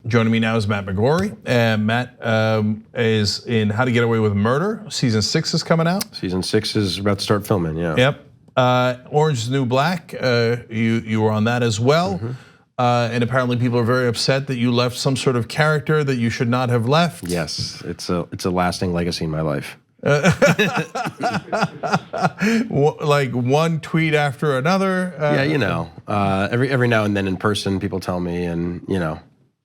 Joining me now is Matt McGorry. Matt is in How to Get Away with Murder. Season 6 is coming out. Season 6 is about to start filming, yeah. Yep. Orange is the New Black, you were on that as well. And apparently people are very upset that you left some sort of character that you should not have left. Yes, it's a lasting legacy in my life. Like one tweet after another. Yeah, every now and then in person, people tell me, and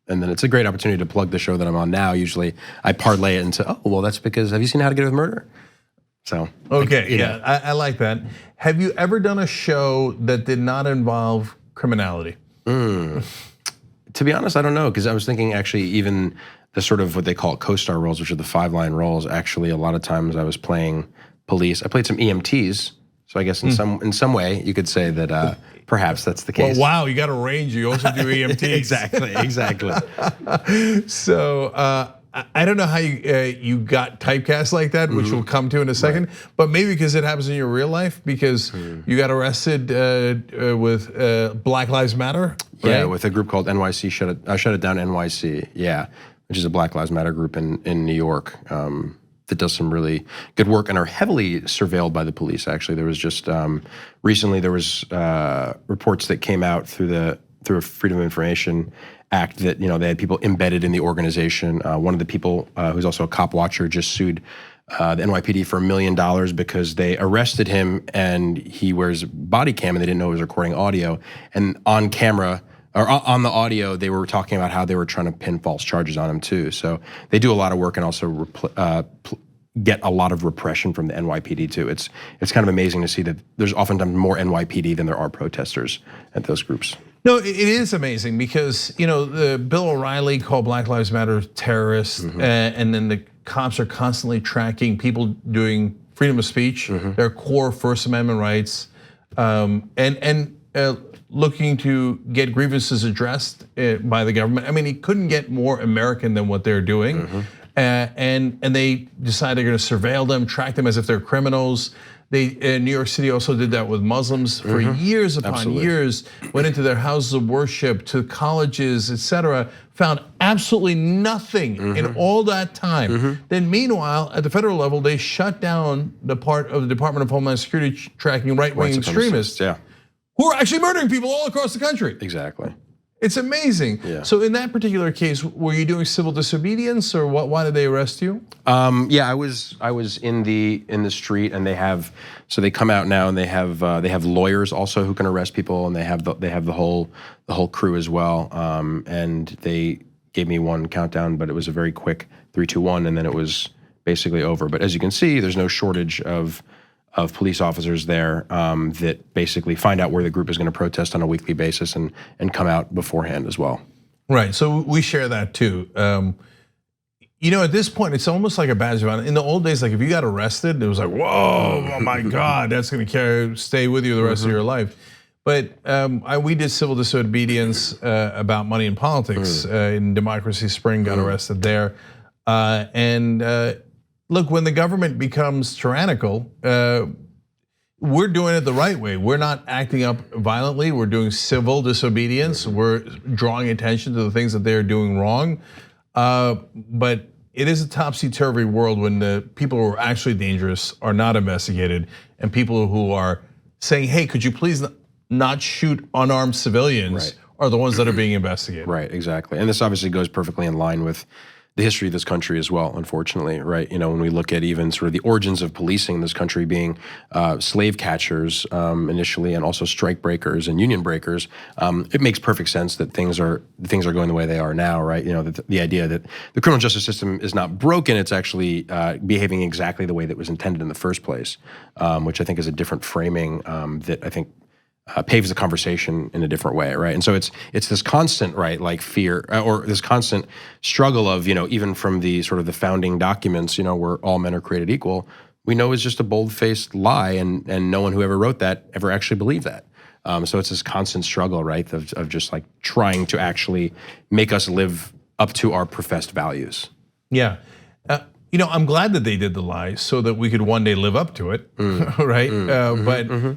and then it's a great opportunity to plug the show that I'm on now. Usually, I parlay it into, oh, well, that's because have you seen How to Get Away with Murder? So okay, I like that. Have you ever done a show that did not involve criminality? To be honest, I don't know, because I was thinking actually even the sort of what they call co-star roles, which are the 5-line roles. Actually, a lot of times I was playing police. I played some EMTs, so I guess in some way you could say that perhaps that's the case. Well, wow, you got a range. You also do EMTs. exactly. So I don't know how you got typecast like that, which we'll come to in a second. Right. But maybe because it happens in your real life, because you got arrested with Black Lives Matter. Right? Yeah, with a group called NYC Shut It Down NYC. Yeah. Which is a Black Lives Matter group in New York that does some really good work and are heavily surveilled by the police. Actually, there was just recently there was reports that came out through a Freedom of Information Act that they had people embedded in the organization. One of the people who's also a cop watcher just sued the NYPD for $1 million because they arrested him and he wears body cam and they didn't know he was recording audio, and on camera. Or on the audio, they were talking about how they were trying to pin false charges on him too. So they do a lot of work and also get a lot of repression from the NYPD too. It's kind of amazing to see that there's oftentimes more NYPD than there are protesters at those groups. No, it is amazing because the Bill O'Reilly called Black Lives Matter terrorists, and then the cops are constantly tracking people doing freedom of speech, their core First Amendment rights, and looking to get grievances addressed by the government. I mean, he couldn't get more American than what they're doing. And they decide they're gonna surveil them, track them as if they're criminals. New York City also did that with Muslims for years upon years, went into their houses of worship, to colleges, etc., found absolutely nothing in all that time. Then meanwhile, at the federal level, they shut down the part of the Department of Homeland Security tracking right-wing extremists. Who are actually murdering people all across the country. Exactly. It's amazing. Yeah. So in that particular case, were you doing civil disobedience, or what? Why did they arrest you? Yeah, I was in the street, and they come out now, and they have lawyers also who can arrest people, and they have the whole crew as well. And they gave me one countdown, but it was a very quick 3, 2, 1, and then it was basically over. But as you can see, there's no shortage of police officers there that basically find out where the group is going to protest on a weekly basis and come out beforehand as well. Right, so we share that too. At this point, it's almost like a badge of honor. In the old days, like if you got arrested, it was like, whoa, oh my God, that's going to stay with you the rest of your life. But we did civil disobedience about money in politics in Democracy Spring, got arrested there. Look, when the government becomes tyrannical, we're doing it the right way. We're not acting up violently. We're doing civil disobedience. We're drawing attention to the things that they're doing wrong. But it is a topsy-turvy world when the people who are actually dangerous are not investigated, and people who are saying, hey, could you please not shoot unarmed civilians are the ones that are being investigated. Right, exactly. And this obviously goes perfectly in line with the history of this country as well, unfortunately, right? When we look at even sort of the origins of policing in this country being slave catchers initially, and also strike breakers and union breakers, it makes perfect sense that things are going the way they are now, right? The idea that the criminal justice system is not broken, it's actually behaving exactly the way that was intended in the first place, which I think is a different framing that I think paves the conversation in a different way, right? And so it's this constant, right, like fear, or this constant struggle of, even from the sort of the founding documents, where all men are created equal, we know is just a bold-faced lie, and no one who ever wrote that ever actually believed that. So it's this constant struggle, right, of just like trying to actually make us live up to our professed values. Yeah. I'm glad that they did the lie so that we could one day live up to it, right?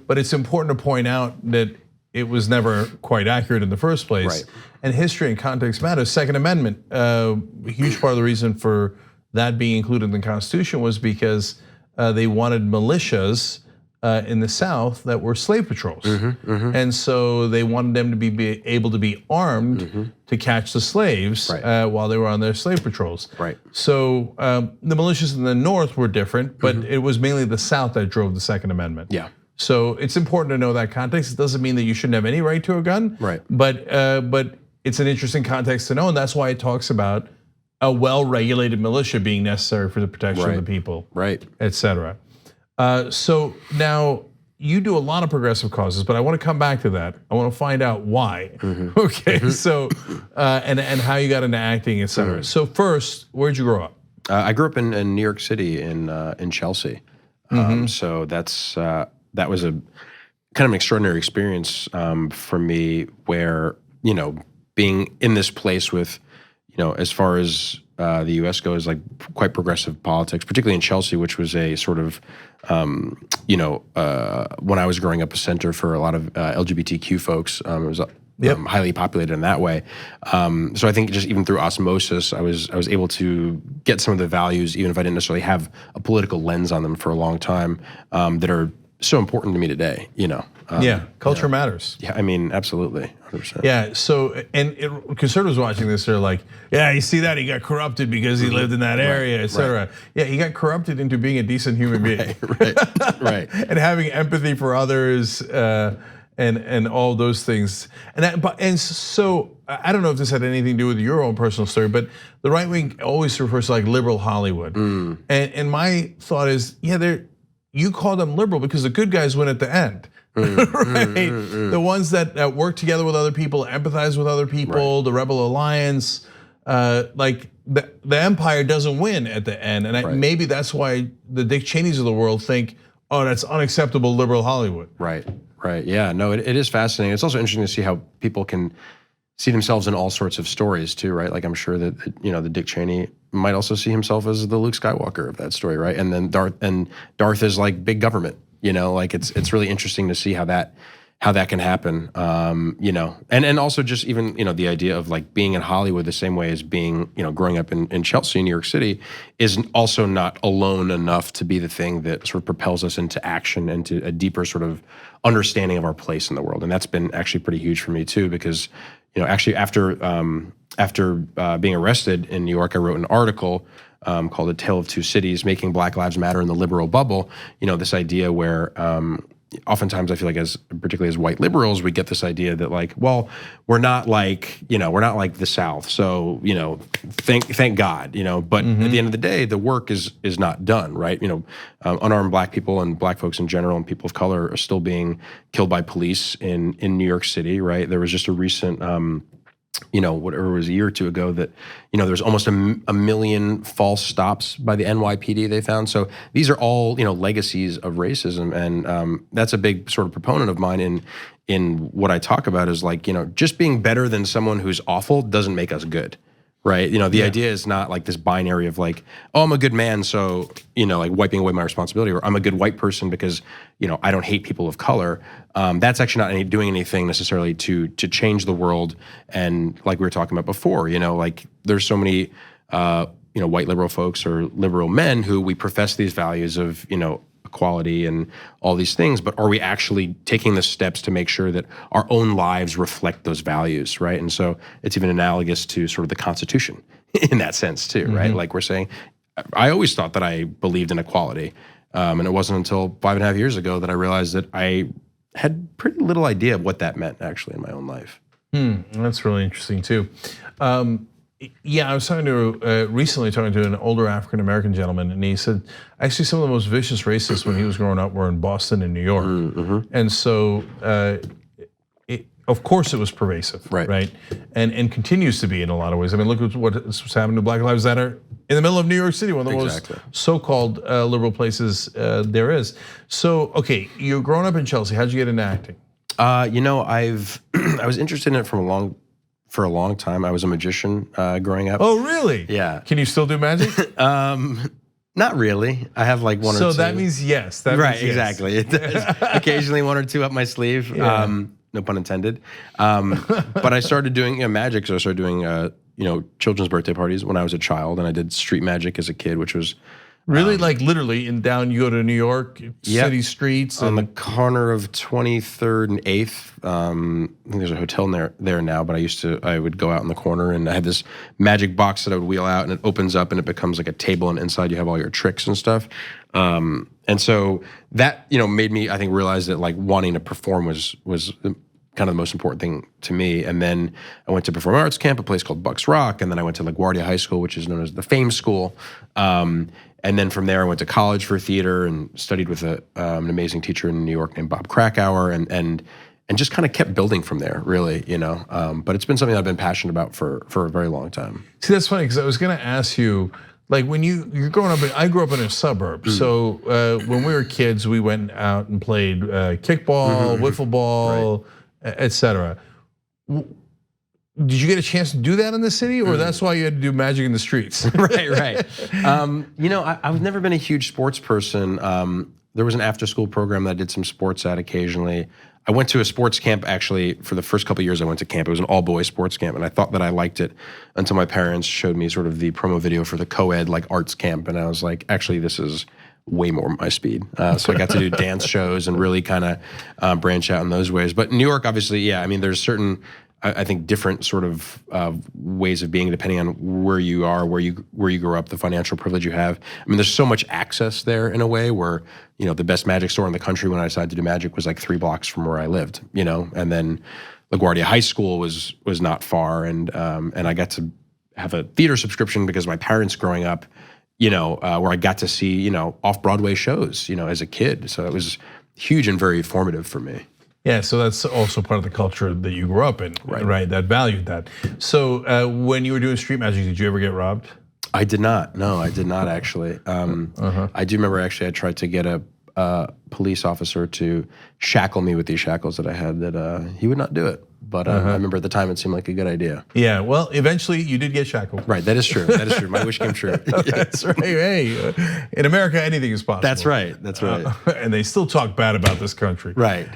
But it's important to point out that it was never quite accurate in the first place. Right. And history and context matters. Second Amendment, a huge part of the reason for that being included in the Constitution was because they wanted militias in the South that were slave patrols. And so they wanted them to be able to be armed to catch the slaves while they were on their slave patrols. Right. So the militias in the North were different, but it was mainly the South that drove the Second Amendment. Yeah. So it's important to know that context. It doesn't mean that you shouldn't have any right to a gun. Right. But it's an interesting context to know, and that's why it talks about a well-regulated militia being necessary for the protection of the people, et cetera. So now you do a lot of progressive causes, but I want to come back to that. I want to find out why. Okay, so and how you got into acting, et cetera. So first, where'd you grow up? I grew up in New York City in Chelsea. So that was a kind of an extraordinary experience for me, where being in this place with as far as the U.S. goes, like quite progressive politics, particularly in Chelsea, which was a sort of, when I was growing up, a center for a lot of LGBTQ folks. It was highly populated in that way. So I think just even through osmosis, I was able to get some of the values, even if I didn't necessarily have a political lens on them for a long time, that are so important to me today. Culture matters. Yeah, I mean, absolutely, 100%. Yeah. So, and conservatives watching this, they're like, "Yeah, you see that? He got corrupted because he lived in that area, et cetera." Yeah, he got corrupted into being a decent human being, right, and having empathy for others, and all those things. And so I don't know if this had anything to do with your own personal story, but the right wing always refers to like liberal Hollywood, and my thought is, you call them liberal because the good guys win at the end. The ones that work together with other people, empathize with other people, the Rebel Alliance, like the empire doesn't win at the end, and maybe that's why the Dick Cheneys of the world think, oh, that's unacceptable liberal Hollywood. Right. Yeah. No, it is fascinating. It's also interesting to see how people can see themselves in all sorts of stories too, right? Like I'm sure that the Dick Cheney might also see himself as the Luke Skywalker of that story, right? And then Darth is like big government. Like it's really interesting to see how that can happen. And also just even the idea of like being in Hollywood the same way as being growing up in Chelsea, New York City, is also not alone enough to be the thing that sort of propels us into action and to a deeper sort of understanding of our place in the world. And that's been actually pretty huge for me too, because actually after being arrested in New York, I wrote an article called "A Tale of Two Cities: Making Black Lives Matter in the Liberal Bubble." This idea where oftentimes I feel like, particularly as white liberals, we get this idea that like, well, we're not like the South, so thank God, But at the end of the day, the work is not done, right? Unarmed Black people and Black folks in general and people of color are still being killed by police in New York City, right? There was just a recent whatever it was a year or two ago that, there was almost a million false stops by the NYPD they found. So these are all, legacies of racism. And that's a big sort of proponent of mine in what I talk about is like, just being better than someone who's awful doesn't make us good. Right. The idea is not like this binary of like, oh, I'm a good man, so, like wiping away my responsibility, or I'm a good white person because, I don't hate people of color. That's actually not doing anything necessarily to change the world. And like we were talking about before, like there's so many, white liberal folks or liberal men who we profess these values of, equality and all these things, but are we actually taking the steps to make sure that our own lives reflect those values, right? And so it's even analogous to sort of the Constitution in that sense too, right? Like we're saying, I always thought that I believed in equality, and it wasn't until 5.5 years ago that I realized that I had pretty little idea of what that meant actually in my own life. That's really interesting too. Yeah, I was recently talking to an older African American gentleman, and he said actually some of the most vicious racists when he was growing up were in Boston and New York, and so of course it was pervasive, right, and continues to be in a lot of ways. I mean, look at what's happening to Black Lives Matter in the middle of New York City, one of the most so-called liberal places there is. So, okay, you're growing up in Chelsea. How'd you get into acting? I was interested in it for a long time. I was a magician growing up. Oh, really? Yeah. Can you still do magic? Not really. I have like one or two. So that means yes. Right, exactly. It does. Occasionally one or two up my sleeve. Yeah. no pun intended. But I started doing magic. So I started doing children's birthday parties when I was a child, and I did street magic as a kid, which was really like literally you go to New York city streets on the corner of 23rd and 8th. I think there's a hotel there now, but I would go out in the corner, and I had this magic box that I would wheel out, and it opens up and it becomes like a table, and inside you have all your tricks and stuff. And so that made me, I think, realize that like wanting to perform was kind of the most important thing to me. And then I went to performing arts camp, a place called Bucks Rock, and then I went to LaGuardia High School, which is known as the Fame School. And then from there, I went to college for theater and studied with an amazing teacher in New York named Bob Krakauer, and just kind of kept building from there, really, But it's been something that I've been passionate about for a very long time. See, that's funny because I was going to ask you, like when you're growing up, I grew up in a suburb. So when we were kids, we went out and played kickball, wiffle ball, etc. Did you get a chance to do that in the city, or that's why you had to do magic in the streets? Right. I've never been a huge sports person. There was an after-school program that I did some sports at occasionally. I went to a sports camp actually for the first couple of years I went to camp. It was an all-boys sports camp, and I thought that I liked it until my parents showed me sort of the promo video for the co-ed like arts camp, and I was like, actually, this is way more my speed. So I got to do dance shows and really kind of branch out in those ways. But New York, obviously, I mean, there's certain, I think, different sort of ways of being depending on where you are, where you grew up, the financial privilege you have. I mean, there's so much access there in a way where, the best magic store in the country when I decided to do magic was like 3 blocks from where I lived, and then LaGuardia High School was not far, and I got to have a theater subscription because my parents growing up, where I got to see, off-Broadway shows, as a kid. So it was huge and very formative for me. Yeah, so that's also part of the culture that you grew up in, right? That valued that. So when you were doing street magic, did you ever get robbed? I did not. No, I did not actually. I do remember actually I tried to get a police officer to shackle me with these shackles that I had that he would not do it. But I remember at the time it seemed like a good idea. Yeah, well, eventually you did get shackled. Right, that is true. That is true. My wish came true. That's right. Hey, in America, anything is possible. That's right. That's right. And they still talk bad about this country. Right.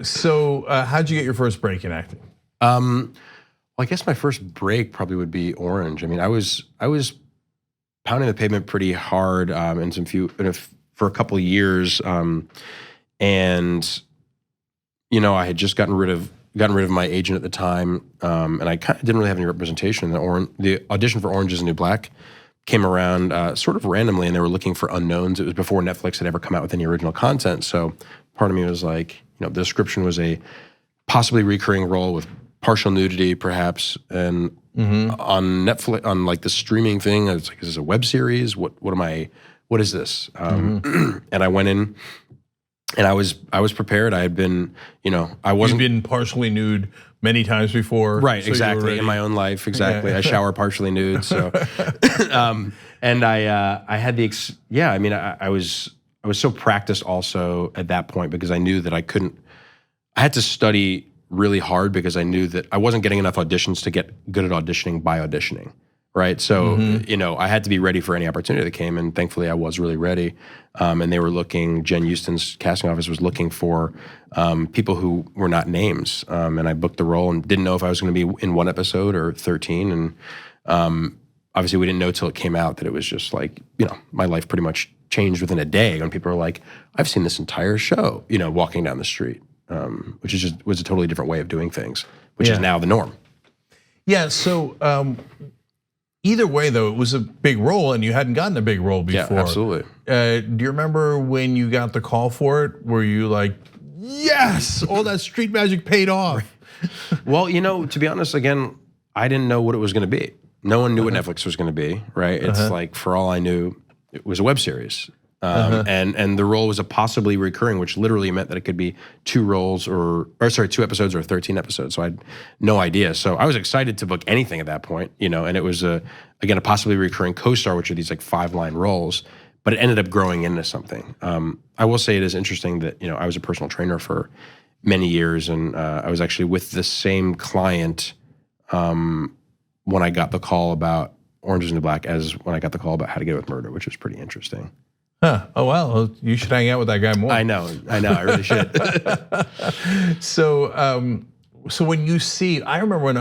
So how'd you get your first break in acting? Well, I guess my first break probably would be Orange. I mean, I was pounding the pavement pretty hard for a couple of years, and I had just gotten rid of my agent at the time, and I kind of didn't really have any representation. The audition for Orange Is the New Black came around sort of randomly, and they were looking for unknowns. It was before Netflix had ever come out with any original content, so part of me was like, the description was a possibly recurring role with partial nudity, perhaps, and on Netflix, on like the streaming thing, I was like, is this a web series? What is this? And I went in, and I was prepared. I had been, I wasn't. You've been partially nude many times before. Right, so exactly. In my own life, exactly. I shower partially nude, so. And I had I was so practiced also at that point because I knew that I had to study really hard because I knew that I wasn't getting enough auditions to get good at auditioning by auditioning, right? So, I had to be ready for any opportunity that came, and thankfully I was really ready. And they were looking, Jen Houston's casting office was looking for people who were not names. And I booked the role and didn't know if I was gonna be in 1 episode or 13. And obviously we didn't know till it came out that it was just like, my life pretty much changed within a day when people were like, I've seen this entire show, walking down the street. Which was a totally different way of doing things, which is now the norm. Yeah, so either way though, it was a big role and you hadn't gotten a big role before. Yeah, absolutely. Do you remember when you got the call for it? Were you like, yes, all that street magic paid off? Well, to be honest, again, I didn't know what it was gonna be. No one knew what Netflix was gonna be, right? It's like, for all I knew, it was a web series. And the role was a possibly recurring, which literally meant that it could be 2 episodes or 13 episodes. So I had no idea. So I was excited to book anything at that point, and it was again a possibly recurring co-star, which are these like 5-line roles, but it ended up growing into something. I will say it is interesting that I was a personal trainer for many years, and I was actually with the same client when I got the call about Orange Is the New Black as when I got the call about How to Get Away with Murder, which was pretty interesting. Huh. Oh well, you should hang out with that guy more. I know, I really should. So, so when you see, I remember when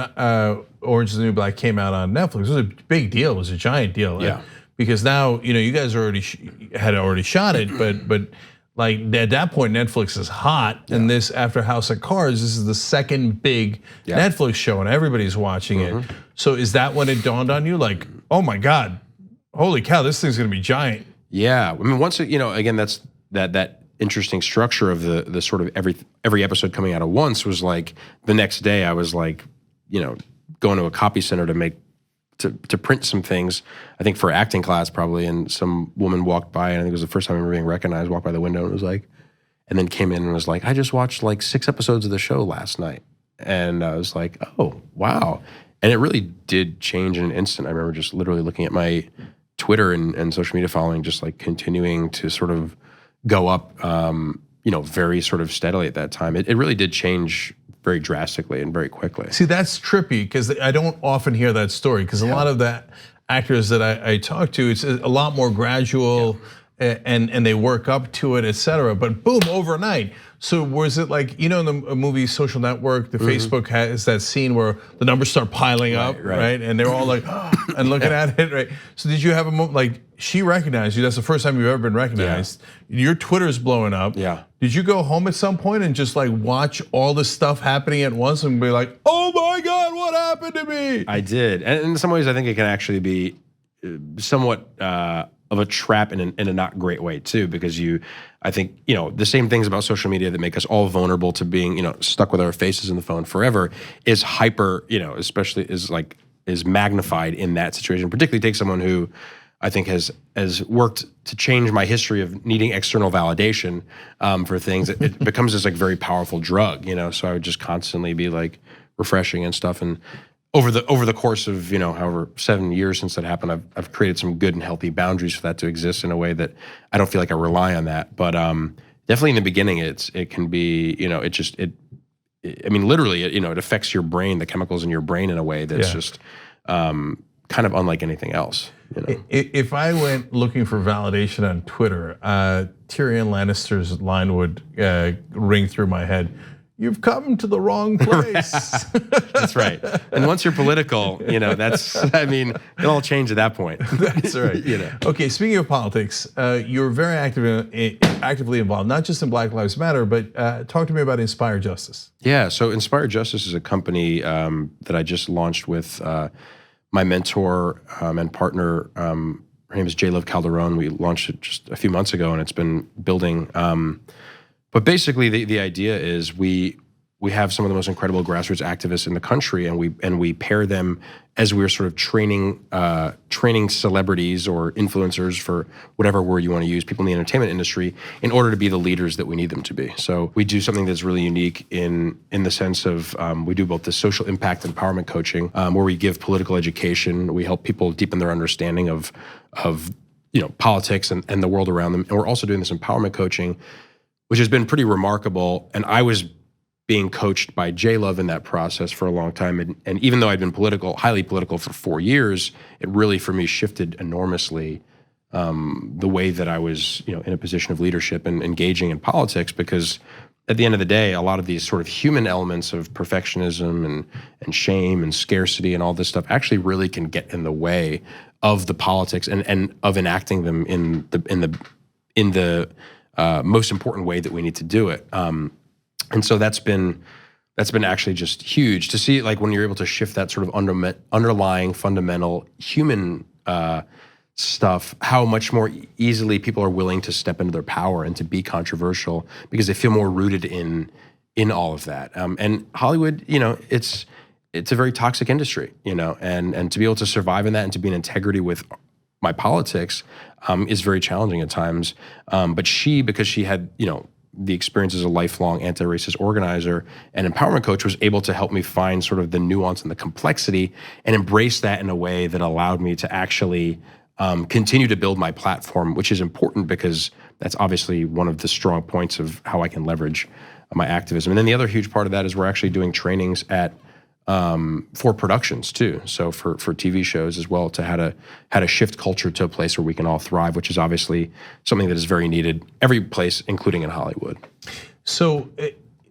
Orange is the New Black came out on Netflix. It was a big deal. It was a giant deal. Yeah. Because now you guys had already shot it, but like at that point Netflix is hot, and this after House of Cards, this is the second big Netflix show, and everybody's watching it. So is that when it dawned on you, like, oh my God, holy cow, this thing's gonna be giant? Yeah, I mean, once again, that's that interesting structure of the sort of every episode coming out at once was like the next day I was like, going to a copy center to print some things, I think for acting class probably, and some woman walked by, and I think it was the first time I remember being recognized, walked by the window and was like, and then came in and was like, I just watched like 6 episodes of the show last night. And I was like, oh, wow. And it really did change in an instant. I remember just literally looking at my Twitter and social media following, just like continuing to sort of go up, very sort of steadily at that time. It really did change very drastically and very quickly. See, that's trippy because I don't often hear that story, because a lot of the actors that I talk to, it's a lot more gradual and they work up to it, etc. But boom, overnight. So was it like, in the movie Social Network, the Facebook has that scene where the numbers start piling up, right? And they're all like, and looking at it, right? So did you have a moment like she recognized you? That's the first time you've ever been recognized. Your Twitter's blowing up. Yeah. Did you go home at some point and just like watch all this stuff happening at once and be like, oh my God, what happened to me? I did, and in some ways, I think it can actually be somewhat of a trap in a not great way too, because I think the same things about social media that make us all vulnerable to being stuck with our faces in the phone forever is hyper, especially is magnified in that situation. Particularly take someone who I think has worked to change my history of needing external validation for things. It becomes this like very powerful drug, So I would just constantly be like refreshing and stuff. And over the course of however 7 years since that happened, I've created some good and healthy boundaries for that to exist in a way that I don't feel like I rely on that. But definitely in the beginning, it can be literally it affects your brain, the chemicals in your brain in a way that's just kind of unlike anything else. If I went looking for validation on Twitter, Tyrion Lannister's line would ring through my head. You've come to the wrong place. That's right. And once you're political, it'll all change at that point. That's right. Okay, speaking of politics, you're very actively involved, not just in Black Lives Matter, but talk to me about Inspire Justice. Yeah, so Inspire Justice is a company that I just launched with my mentor and partner. Her name is J. Love Calderon. We launched it just a few months ago, and it's been building. But basically, the idea is we have some of the most incredible grassroots activists in the country, and we pair them as we're sort of training celebrities or influencers, for whatever word you want to use, people in the entertainment industry, in order to be the leaders that we need them to be. So we do something that's really unique in the sense of we do both the social impact and empowerment coaching, where we give political education. We help people deepen their understanding of politics and the world around them, and we're also doing this empowerment coaching, which has been pretty remarkable. And I was being coached by J. Love in that process for a long time. And even though I'd been highly political for 4 years, it really, for me, shifted enormously the way that I was in a position of leadership and engaging in politics, because at the end of the day, a lot of these sort of human elements of perfectionism and shame and scarcity and all this stuff actually really can get in the way of the politics and of enacting them in the most important way that we need to do it. And so that's been actually just huge to see, like when you're able to shift that sort of underlying fundamental human stuff, how much more easily people are willing to step into their power and to be controversial because they feel more rooted in all of that. And Hollywood, it's a very toxic industry, and to be able to survive in that and to be in integrity with my politics is very challenging at times. But because she had, the experience as a lifelong anti-racist organizer and empowerment coach, was able to help me find sort of the nuance and the complexity and embrace that in a way that allowed me to actually continue to build my platform, which is important because that's obviously one of the strong points of how I can leverage my activism. And then the other huge part of that is we're actually doing trainings at for productions too. So for TV shows as well, to how to shift culture to a place where we can all thrive, which is obviously something that is very needed every place, including in Hollywood. So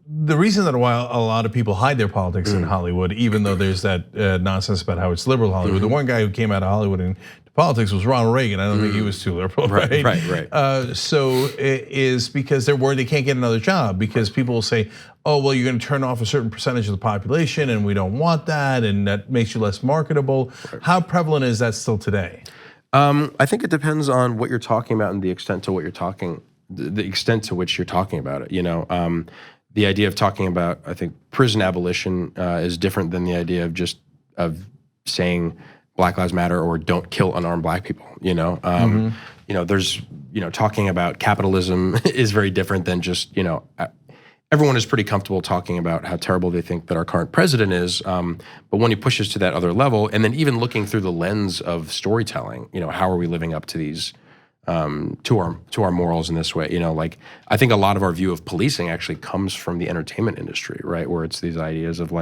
the reason that a lot of people hide their politics in Hollywood, even though there's that nonsense about how it's liberal Hollywood, the one guy who came out of Hollywood into politics was Ronald Reagan. I don't think he was too liberal, right? Right. So it is because they're worried they can't get another job, because people will say, oh, well, you're going to turn off a certain percentage of the population and we don't want that, and that makes you less marketable. Right. How prevalent is that still today? I think it depends on what you're talking about and the extent to which you're talking about it. The idea of talking about, I think, prison abolition is different than the idea of saying Black Lives Matter or don't kill unarmed Black people. There's talking about capitalism is very different than just everyone is pretty comfortable talking about how terrible they think that our current president is, but when he pushes to that other level, and then even looking through the lens of storytelling, how are we living up to these, to our morals in this way? I think a lot of our view of policing actually comes from the entertainment industry, right? Where it's these ideas of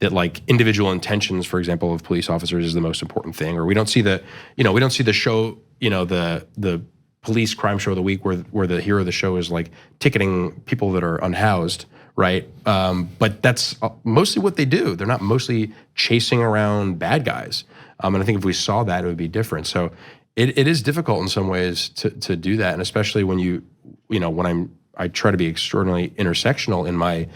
that individual intentions, for example, of police officers is the most important thing, or we don't see the show, the police crime show of the week where the hero of the show is ticketing people that are unhoused, right? But that's mostly what they do. They're not mostly chasing around bad guys. And I think if we saw that, it would be different. So it is difficult in some ways to do that, and especially when I try to be extraordinarily intersectional in my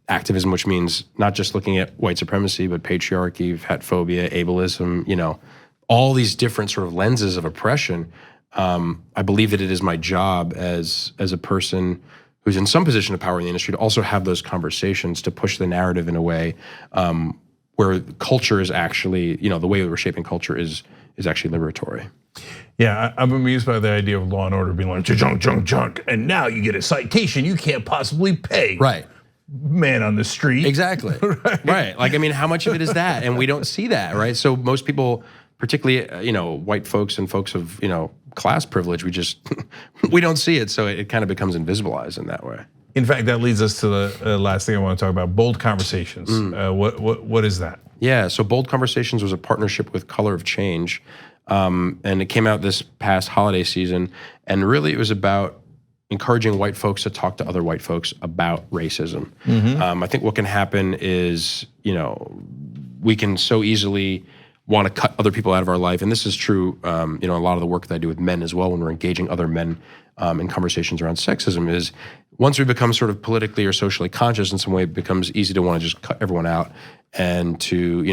activism, which means not just looking at white supremacy, but patriarchy, fatphobia, ableism, all these different sort of lenses of oppression. I believe that it is my job as a person who's in some position of power in the industry to also have those conversations, to push the narrative in a way where culture is actually, the way we're shaping culture is actually liberatory. Yeah, I'm amused by the idea of Law and Order being like junk, and now you get a citation you can't possibly pay. Right. Man on the street. Exactly. Right. How much of it is that? And we don't see that, right? So most people, particularly, white folks and folks of, class privilege, we don't see it. So it kind of becomes invisibilized in that way. In fact, that leads us to the last thing I want to talk about, Bold Conversations. What is that? Yeah, so Bold Conversations was a partnership with Color of Change. And it came out this past holiday season. And really it was about encouraging white folks to talk to other white folks about racism. I think what can happen is, we can so easily want to cut other people out of our life. And this is true, a lot of the work that I do with men as well, when we're engaging other men in conversations around sexism, is once we become sort of politically or socially conscious in some way, it becomes easy to want to just cut everyone out and to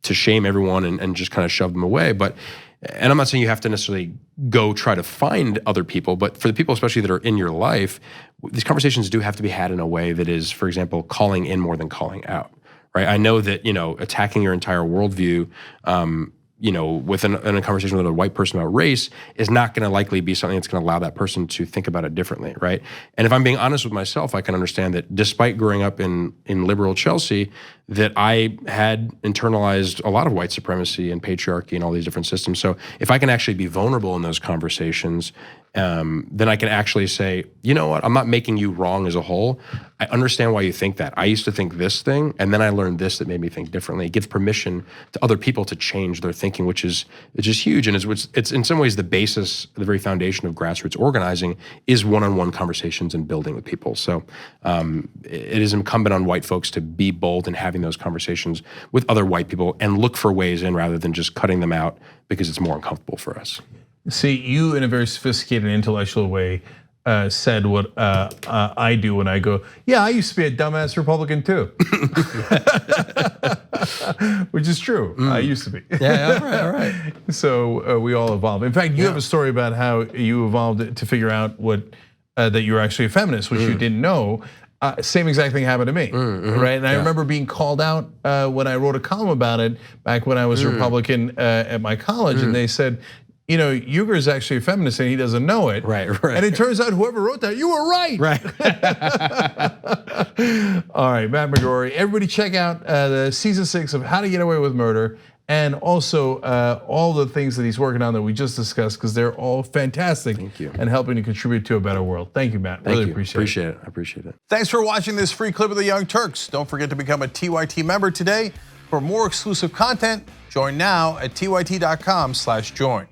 shame everyone and just kind of shove them away. And I'm not saying you have to necessarily go try to find other people, but for the people especially that are in your life, these conversations do have to be had in a way that is, for example, calling in more than calling out, right? I know that, attacking your entire worldview, within a conversation with a white person about race is not going to likely be something that's going to allow that person to think about it differently, right? And if I'm being honest with myself, I can understand that despite growing up in liberal Chelsea, that I had internalized a lot of white supremacy and patriarchy and all these different systems. So if I can actually be vulnerable in those conversations, then I can actually say, you know what, I'm not making you wrong as a whole. I understand why you think that. I used to think this thing, and then I learned this that made me think differently. It gives permission to other people to change their thinking, which is huge. And it's in some ways the basis, the very foundation of grassroots organizing is one-on-one conversations and building with people. So it is incumbent on white folks to be bold in having those conversations with other white people and look for ways in rather than just cutting them out because it's more uncomfortable for us. See, you in a very sophisticated intellectual way said what I do when I go, yeah, I used to be a dumbass Republican too. Which is true, I used to be. Yeah, all right. So we all evolve. In fact, you have a story about how you evolved to figure out that you were actually a feminist, which you didn't know. Same exact thing happened to me, right? And I remember being called out when I wrote a column about it back when I was a Republican at my college, and they said, Uygur is actually a feminist and he doesn't know it. Right. And it turns out whoever wrote that, you were right. Right. All right, Matt McGorry. Everybody check out the season 6 of How to Get Away with Murder and also all the things that he's working on that we just discussed, because they're all fantastic. Thank you. And helping to contribute to a better world. Thank you, Matt. Thank really you. appreciate it. I appreciate it. Thanks for watching this free clip of the Young Turks. Don't forget to become a TYT member today. For more exclusive content, join now at tyt.com/join.